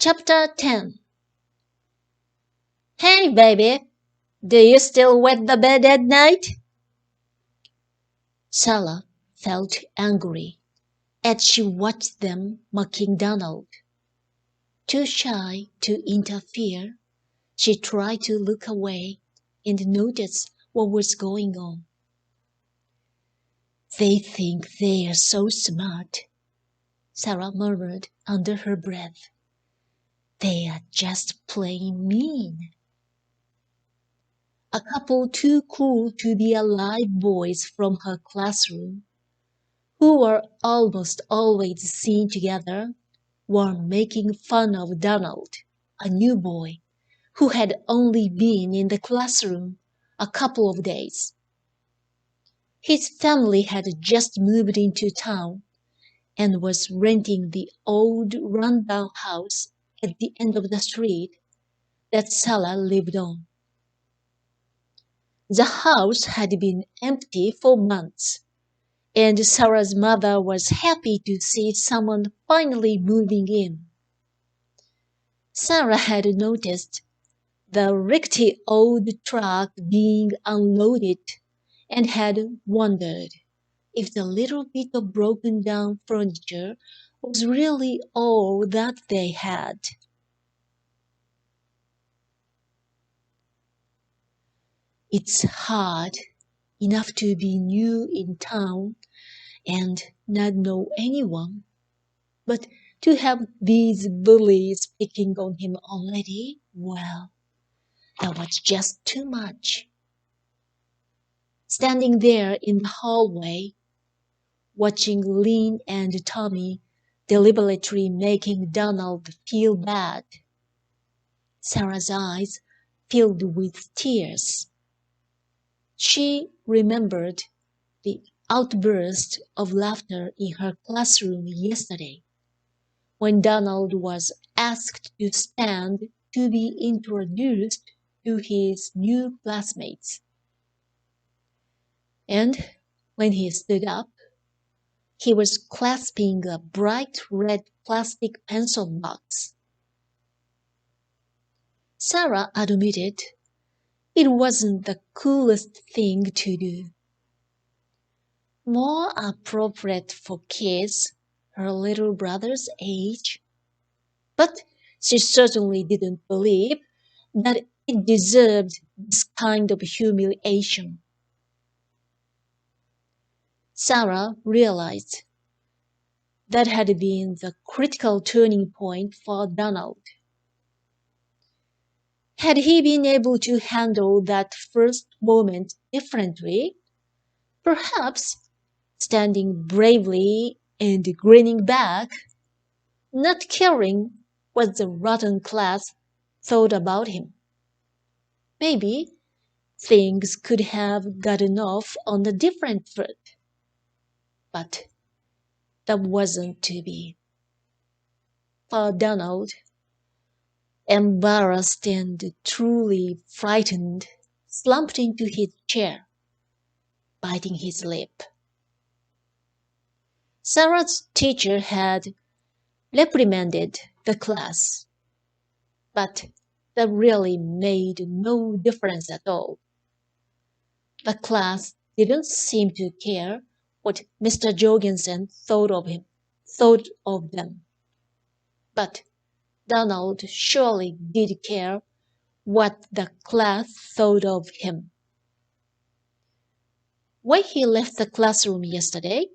Chapter 10. Hey, baby, do you still wet the bed at night? Sara felt angry as she watched them mocking Donald. Too shy to interfere, she tried to look away and notice what was going on. They think they are so smart, Sara murmured under her breath. They are just plain mean. A couple too cool to be alive boys from her classroom, who were almost always seen together, were making fun of Donald, a new boy who had only been in the classroom a couple of days. His family had just moved into town and was renting the old rundown house at the end of the street that Sara lived on. The house had been empty for months, and Sara's mother was happy to see someone finally moving in. Sara had noticed the rickety old truck being unloaded and had wondered if the little bit of broken down furniture was really all that they had. It's hard enough to be new in town and not know anyone, but to have these bullies picking on him already, well, that was just too much. Standing there in the hallway, watching Lynn and Tommy deliberately making Donald feel bad, Sara's eyes filled with tears. She remembered the outburst of laughter in her classroom yesterday, when Donald was asked to stand to be introduced to his new classmates. And when he stood up, he was clasping a bright red plastic pencil box. Sara admitted it wasn't the coolest thing to do. More appropriate for kids her little brother's age. But she certainly didn't believe that it deserved this kind of humiliation. Sara realized that had been the critical turning point for Donald. Had he been able to handle that first moment differently, perhaps standing bravely and grinning back, not caring what the rotten class thought about him, maybe things could have gotten off on a different foot. But that wasn't to be. For Donald, embarrassed and truly frightened, slumped into his chair, biting his lip. Sara's teacher had reprimanded the class, but that really made no difference at all. The class didn't seem to care what Mr. Jorgensen thought of them. But Donald surely did care what the class thought of him. When he left the classroom yesterday,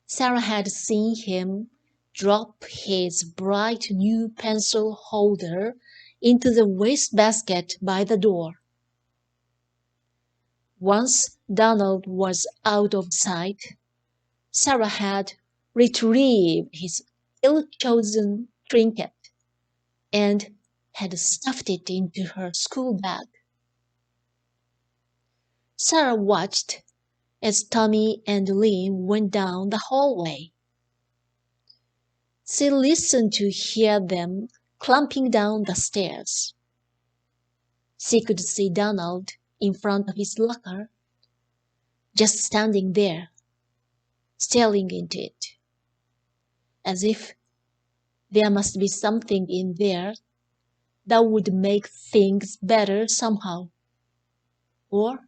Sara had seen him drop his bright new pencil holder into the wastebasket by the door. Once Donald was out of sight, Sara had retrieved his ill-chosen trinket and had stuffed it into her school bag. Sara watched as Tommy and Lynn went down the hallway. She listened to hear them clumping down the stairs. She could see Donald in front of his locker, just standing there, staring into it, as if There must be something in there that would make things better somehow. Or,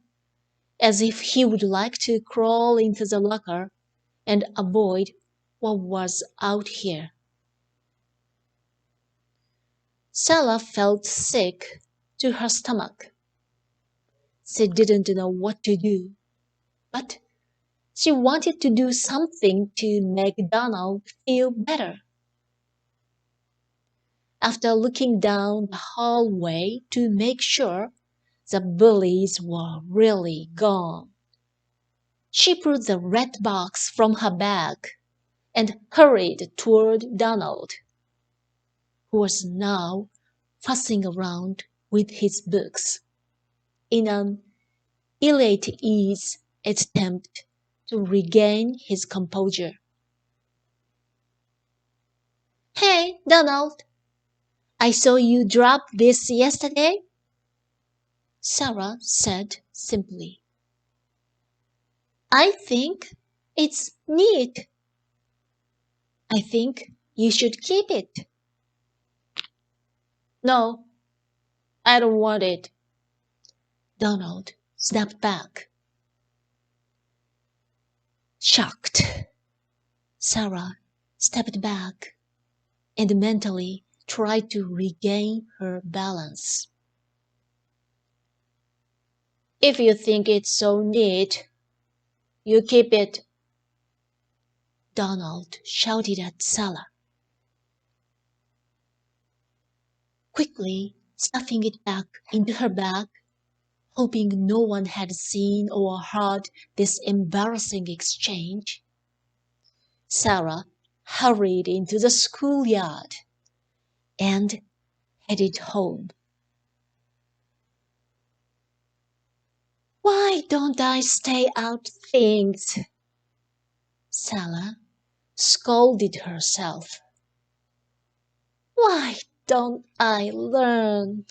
as if he would like to crawl into the locker and avoid what was out here. Sara felt sick to her stomach. She didn't know what to do, but she wanted to do something to make Donald feel better. After looking down the hallway to make sure the bullies were really gone, she pulled the red box from her bag and hurried toward Donald, who was now fussing around with his books in an ill-at-ease attempt to regain his composure. "Hey, Donald, I saw you drop this yesterday," Sara said simply. "I think it's neat. I think you should keep it." "No, I don't want it." Donald snapped back. Shocked, Sara stepped back and mentally tried to regain her balance. "If you think it's so neat, you keep it," Donald shouted at Sara. Quickly stuffing it back into her bag, hoping no one had seen or heard this embarrassing exchange, Sara hurried into the schoolyard and headed home. "Why don't I stay out things?" Sara scolded herself. "Why don't I learn?"